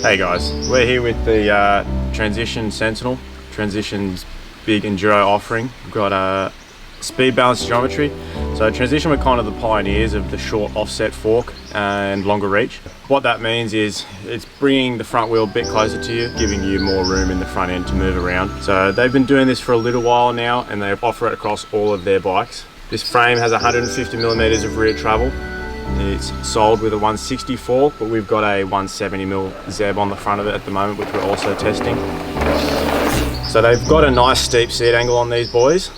Hey guys, we're here with the Transition Sentinel. Transition's big enduro offering. We've got a speed balance geometry. So Transition were kind of the pioneers of the short offset fork and longer reach. What that means is it's bringing the front wheel a bit closer to you, giving you more room in the front end to move around. So they've been doing this for a little while now and they offer it across all of their bikes. This frame has 150mm of rear travel. It's sold with a 160 fork, but we've got a 170mm Zeb on the front of it at the moment, which we're also testing. So they've got a nice steep seat angle on these boys.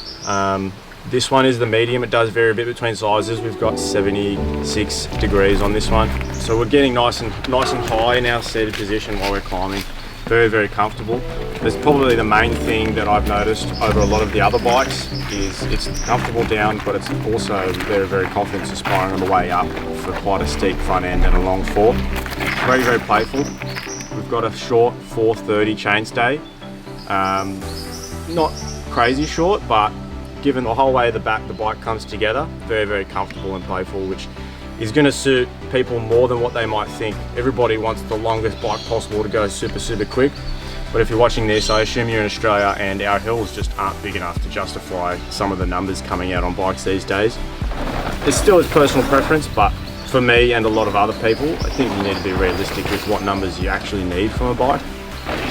This one is the medium. It does vary a bit between sizes. We've got 76 degrees on this one. So we're getting nice and high in our seated position while we're climbing. Very, very comfortable. That's probably the main thing that I've noticed over a lot of the other bikes is it's comfortable down, but it's also very, very confidence inspiring on the way up for quite a steep front end and a long fork. Very, very playful. We've got a short 430 chainstay. Not crazy short, but given the whole way the bike comes together, very, very comfortable and playful, which is going to suit people more than what they might think. Everybody wants the longest bike possible to go super, super quick. But if you're watching this, I assume you're in Australia and our hills just aren't big enough to justify some of the numbers coming out on bikes these days. It still is personal preference, but for me and a lot of other people, I think you need to be realistic with what numbers you actually need from a bike.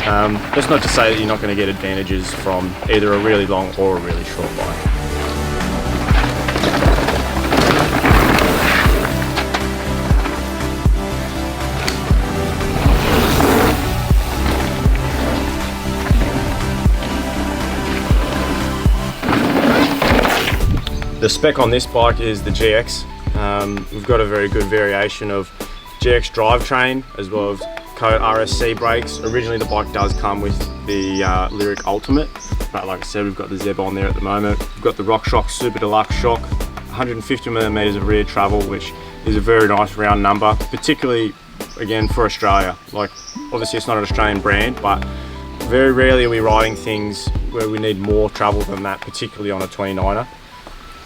That's not to say that you're not going to get advantages from either a really long or a really short bike. The spec on this bike is the GX. We've got a very good variation of GX drivetrain as well as Code RSC brakes. Originally the bike does come with the Lyric Ultimate, but like I said, we've got the Zeb on there at the moment. We've got the RockShox Super Deluxe shock, 150mm of rear travel, which is a very nice round number, particularly again for Australia. Like obviously it's not an Australian brand, but very rarely are we riding things where we need more travel than that, particularly on a 29er.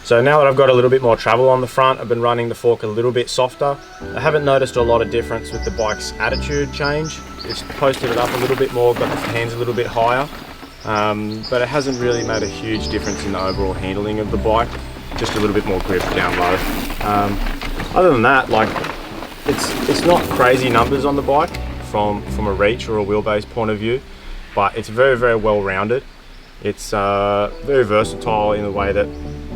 So now that I've got a little bit more travel on the front, I've been running the fork a little bit softer. I haven't noticed a lot of difference with the bike's attitude change. It's posted it up a little bit more, got the hands a little bit higher, but it hasn't really made a huge difference in the overall handling of the bike. Just a little bit more grip down low. Other than that, like it's not crazy numbers on the bike from a reach or a wheelbase point of view, but it's very, very well rounded. It's very versatile in the way that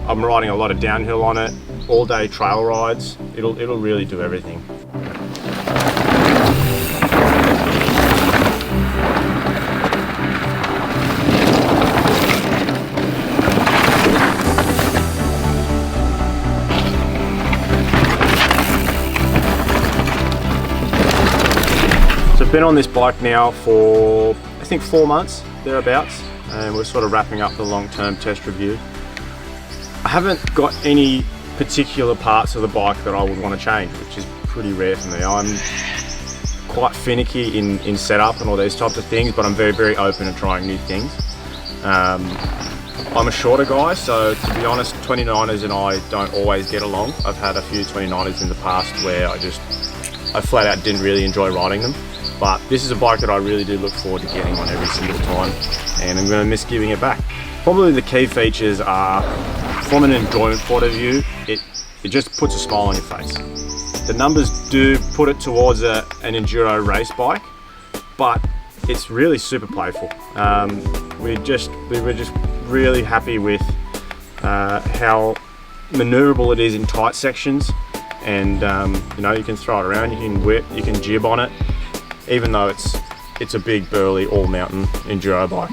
I'm riding a lot of downhill on it, all day trail rides. It'll really do everything. So I've been on this bike now for I think 4 months, thereabouts, and we're sort of wrapping up the long-term test review. I haven't got any particular parts of the bike that I would want to change, which is pretty rare for me. I'm quite finicky in setup and all these types of things, but I'm very, very open to trying new things. I'm a shorter guy, so to be honest, 29ers and I don't always get along. I've had a few 29ers in the past where I flat out didn't really enjoy riding them. But this is a bike that I really do look forward to getting on every single time, and I'm going to miss giving it back. Probably the key features are, from an enjoyment point of view, it just puts a smile on your face. The numbers do put it towards an enduro race bike, but it's really super playful. We were just really happy with how maneuverable it is in tight sections, and you know, you can throw it around, you can whip, you can jib on it, even though it's a big burly all mountain enduro bike.